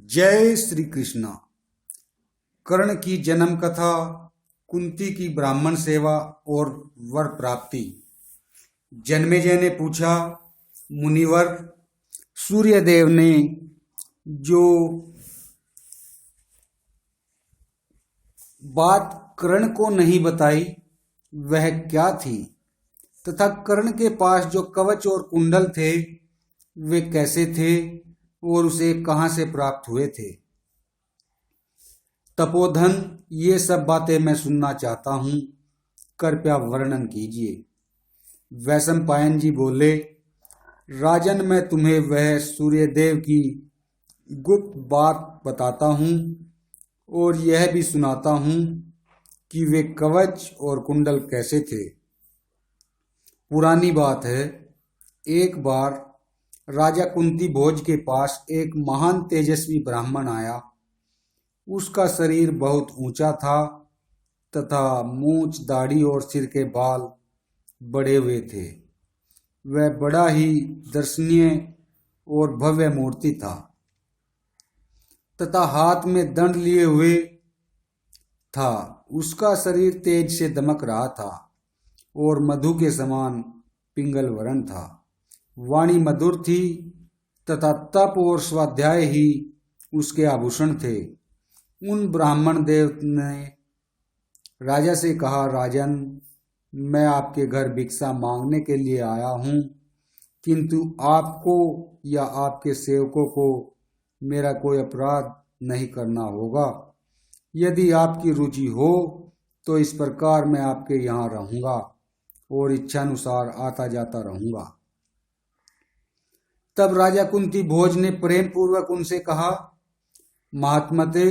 जय श्री कृष्ण। कर्ण की जन्म कथा, कुंती की ब्राह्मण सेवा और वर प्राप्ति। जन्मेजय ने पूछा, मुनिवर, सूर्यदेव ने जो बात कर्ण को नहीं बताई वह क्या थी, तथा कर्ण के पास जो कवच और कुंडल थे वे कैसे थे और उसे कहां से प्राप्त हुए थे। तपोधन, ये सब बातें मैं सुनना चाहता हूं, कृपया वर्णन कीजिए। वैशंपायन जी बोले, राजन, मैं तुम्हें वह सूर्यदेव की गुप्त बात बताता हूं और यह भी सुनाता हूं कि वे कवच और कुंडल कैसे थे। पुरानी बात है, एक बार राजा कुंती भोज के पास एक महान तेजस्वी ब्राह्मण आया। उसका शरीर बहुत ऊंचा था तथा मूंछ, दाढ़ी और सिर के बाल बड़े हुए थे। वह बड़ा ही दर्शनीय और भव्य मूर्ति था तथा हाथ में दंड लिए हुए था। उसका शरीर तेज से दमक रहा था और मधु के समान पिंगल वर्ण था। वाणी मधुर थी तथा तप और स्वाध्याय ही उसके आभूषण थे। उन ब्राह्मण देव ने राजा से कहा, राजन, मैं आपके घर भिक्षा मांगने के लिए आया हूं, किंतु आपको या आपके सेवकों को मेरा कोई अपराध नहीं करना होगा। यदि आपकी रुचि हो तो इस प्रकार मैं आपके यहाँ रहूंगा और इच्छानुसार आता जाता रहूंगा। तब राजा कुंती भोज ने प्रेम पूर्वक उनसे कहा, महात्मते,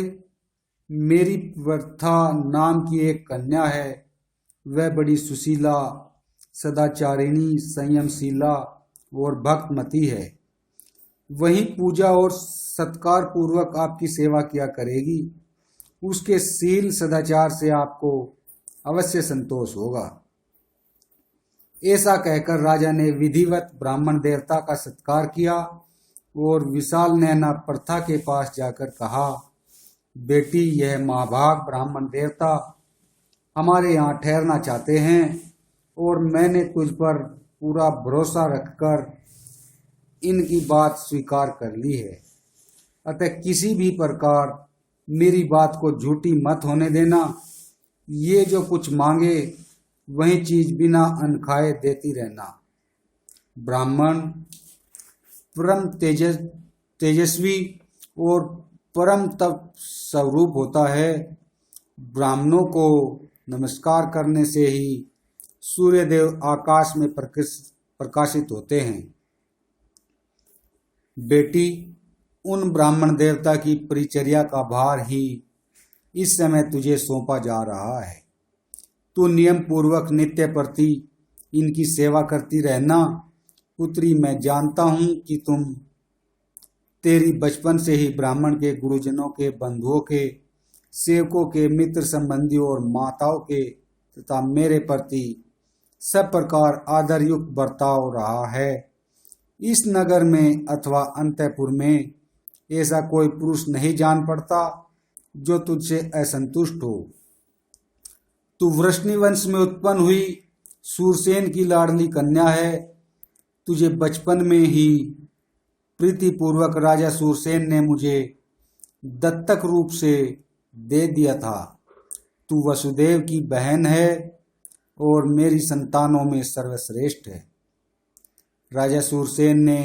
मेरी वर्था नाम की एक कन्या है। वह बड़ी सुशीला, सदाचारिणी, संयमशीला और भक्तमती है। वही पूजा और सत्कार पूर्वक आपकी सेवा किया करेगी। उसके शील सदाचार से आपको अवश्य संतोष होगा। ऐसा कहकर राजा ने विधिवत ब्राह्मण देवता का सत्कार किया और विशाल नैना प्रथा के पास जाकर कहा, बेटी, यह महाभाग ब्राह्मण देवता हमारे यहाँ ठहरना चाहते हैं और मैंने तुझ पर पूरा भरोसा रखकर इनकी बात स्वीकार कर ली है। अतः किसी भी प्रकार मेरी बात को झूठी मत होने देना। ये जो कुछ मांगे वही चीज बिना अन्न खाए देती रहना। ब्राह्मण परम तेजस्वी और परम तप स्वरूप होता है। ब्राह्मणों को नमस्कार करने से ही सूर्यदेव आकाश में प्रकाशित होते हैं। बेटी, उन ब्राह्मण देवता की परिचर्या का भार ही इस समय तुझे सौंपा जा रहा है। तू नियम पूर्वक नित्य प्रति इनकी सेवा करती रहना। पुत्री, मैं जानता हूं कि तेरी बचपन से ही ब्राह्मण के गुरुजनों के, बंधुओं के, सेवकों के, मित्र संबंधियों और माताओं के तथा मेरे प्रति सब प्रकार आदरयुक्त बर्ताव रहा है। इस नगर में अथवा अंतःपुर में ऐसा कोई पुरुष नहीं जान पड़ता जो तुझसे असंतुष्ट हो। तू वृष्णि वंश में उत्पन्न हुई सूरसेन की लाडली कन्या है। तुझे बचपन में ही प्रीतिपूर्वक राजा सूरसेन ने मुझे दत्तक रूप से दे दिया था। तू वसुदेव की बहन है और मेरी संतानों में सर्वश्रेष्ठ है। राजा सूरसेन ने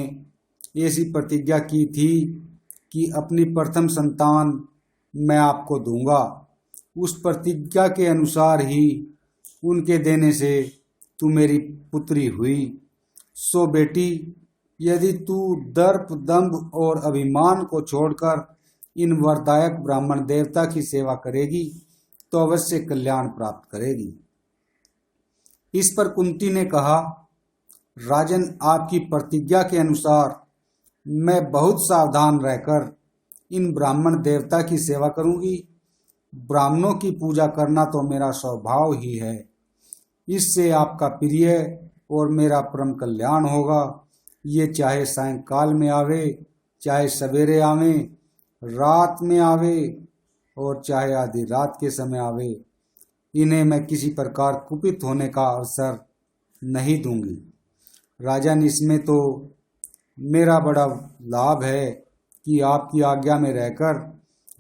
ऐसी प्रतिज्ञा की थी कि अपनी प्रथम संतान मैं आपको दूंगा। उस प्रतिज्ञा के अनुसार ही उनके देने से तू मेरी पुत्री हुई। सो बेटी, यदि तू दर्प, दंभ और अभिमान को छोड़कर इन वरदायक ब्राह्मण देवता की सेवा करेगी तो अवश्य कल्याण प्राप्त करेगी। इस पर कुंती ने कहा, राजन, आपकी प्रतिज्ञा के अनुसार मैं बहुत सावधान रहकर इन ब्राह्मण देवता की सेवा करूंगी। ब्राह्मणों की पूजा करना तो मेरा स्वभाव ही है। इससे आपका प्रिय और मेरा परम कल्याण होगा। ये चाहे सायंकाल में आवे, चाहे सवेरे आवे, रात में आवे और चाहे आधी रात के समय आवे, इन्हें मैं किसी प्रकार कुपित होने का अवसर नहीं दूंगी। राजन, इसमें तो मेरा बड़ा लाभ है कि आपकी आज्ञा में रहकर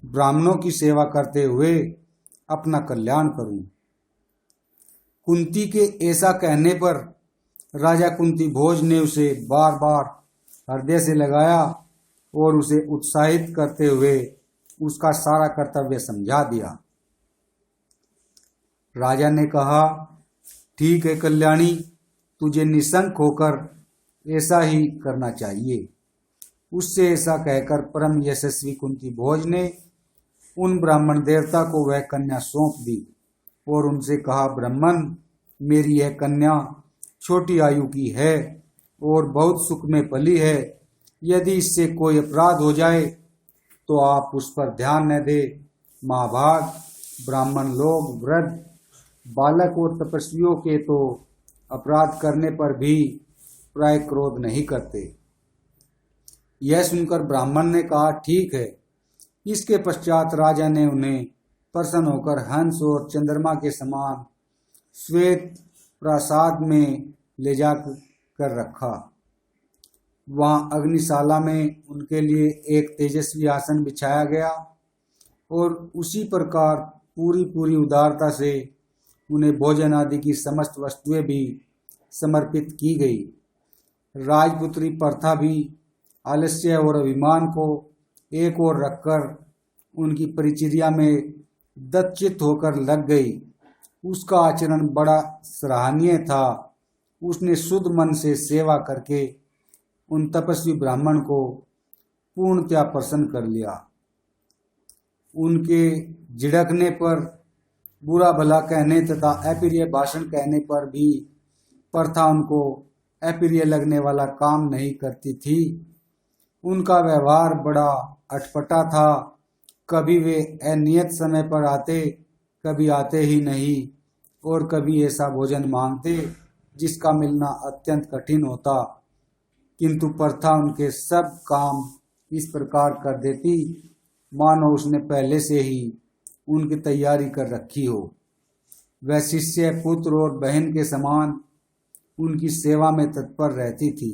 ब्राह्मणों की सेवा करते हुए अपना कल्याण करूं। कुंती के ऐसा कहने पर राजा कुंती भोज ने उसे बार बार हृदय से लगाया और उसे उत्साहित करते हुए उसका सारा कर्तव्य समझा दिया। राजा ने कहा, ठीक है कल्याणी, तुझे निसंक होकर ऐसा ही करना चाहिए। उससे ऐसा कहकर परम यशस्वी कुंती भोज ने उन ब्राह्मण देवता को वह कन्या सौंप दी और उनसे कहा, ब्राह्मण, मेरी यह कन्या छोटी आयु की है और बहुत सुख में पली है। यदि इससे कोई अपराध हो जाए तो आप उस पर ध्यान न दे। महाभाग, ब्राह्मण लोग वृद्ध, बालक और तपस्वियों के तो अपराध करने पर भी प्राय क्रोध नहीं करते। यह सुनकर ब्राह्मण ने कहा, ठीक है। इसके पश्चात राजा ने उन्हें प्रसन्न होकर हंस और चंद्रमा के समान श्वेत प्रासाद में ले जा कर रखा। वहां अग्निशाला में उनके लिए एक तेजस्वी आसन बिछाया गया और उसी प्रकार पूरी उदारता से उन्हें भोजन आदि की समस्त वस्तुएं भी समर्पित की गई। राजपुत्री प्रथा भी आलस्य और अभिमान को एक ओर रखकर उनकी परिचर्या में दत्तचित्त होकर लग गई। उसका आचरण बड़ा सराहनीय था। उसने शुद्ध मन से सेवा करके उन तपस्वी ब्राह्मण को पूर्णतया प्रसन्न कर लिया। उनके झिड़कने पर, बुरा भला कहने तथा अप्रिय भाषण कहने पर भी प्रथा उनको अप्रिय लगने वाला काम नहीं करती थी। उनका व्यवहार बड़ा अटपटा था। कभी वे अनियत समय पर आते, कभी आते ही नहीं और कभी ऐसा भोजन मांगते जिसका मिलना अत्यंत कठिन होता। किंतु प्रथा उनके सब काम इस प्रकार कर देती मानो उसने पहले से ही उनकी तैयारी कर रखी हो। वह शिष्य, पुत्र और बहन के समान उनकी सेवा में तत्पर रहती थी।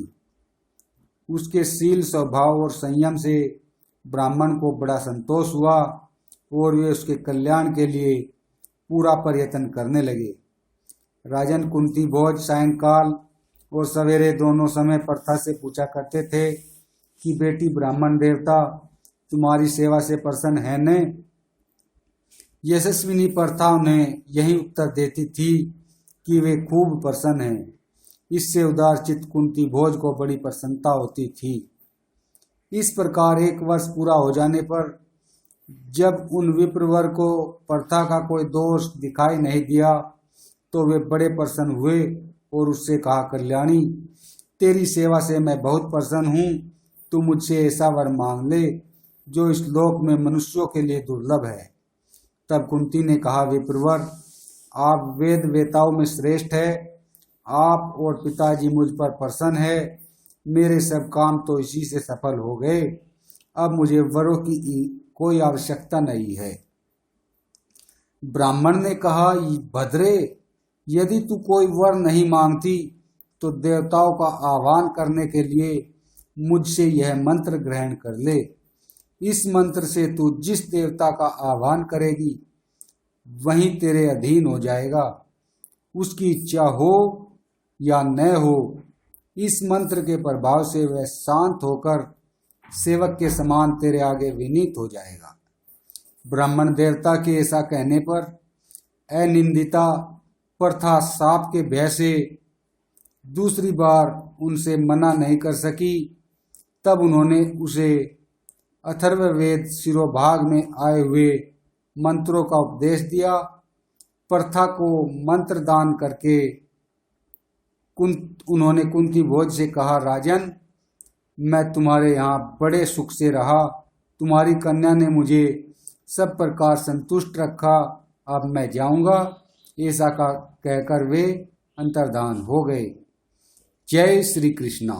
उसके शील, स्वभाव और संयम से ब्राह्मण को बड़ा संतोष हुआ और वे उसके कल्याण के लिए पूरा प्रयत्न करने लगे। राजन कुंती भोज सायंकाल और सवेरे दोनों समय प्रथा से पूछा करते थे कि बेटी, ब्राह्मण देवता तुम्हारी सेवा से प्रसन्न है न? यशस्विनी प्रथा उन्हें यही उत्तर देती थी कि वे खूब प्रसन्न हैं। इससे उदारचित्त कुंती भोज को बड़ी प्रसन्नता होती थी। इस प्रकार एक वर्ष पूरा हो जाने पर जब उन विप्रवर को प्रथा का कोई दोष दिखाई नहीं दिया तो वे बड़े प्रसन्न हुए और उससे कहा, कल्याणी, तेरी सेवा से मैं बहुत प्रसन्न हूँ। तू मुझसे ऐसा वर मांग ले जो इस लोक में मनुष्यों के लिए दुर्लभ है। तब कुंती ने कहा, विप्रवर, आप वेद वेताओं में श्रेष्ठ है। आप और पिताजी मुझ पर प्रसन्न है। मेरे सब काम तो इसी से सफल हो गए। अब मुझे वरों की कोई आवश्यकता नहीं है। ब्राह्मण ने कहा, भद्रे, यदि तू कोई वर नहीं मांगती तो देवताओं का आह्वान करने के लिए मुझसे यह मंत्र ग्रहण कर ले। इस मंत्र से तू जिस देवता का आह्वान करेगी वहीं तेरे अधीन हो जाएगा। उसकी इच्छा हो या न हो, इस मंत्र के प्रभाव से वह शांत होकर सेवक के समान तेरे आगे विनीत हो जाएगा। ब्राह्मण देवता के ऐसा कहने पर अनिंदिता प्रथा साप के भय से दूसरी बार उनसे मना नहीं कर सकी। तब उन्होंने उसे अथर्ववेद शिरोभाग में आए हुए मंत्रों का उपदेश दिया। प्रथा को मंत्र दान करके उन्होंने कुंती भोज से कहा, राजन, मैं तुम्हारे यहाँ बड़े सुख से रहा। तुम्हारी कन्या ने मुझे सब प्रकार संतुष्ट रखा। अब मैं जाऊंगा। ऐसा कहकर वे अंतर्धान हो गए। जय श्री कृष्णा।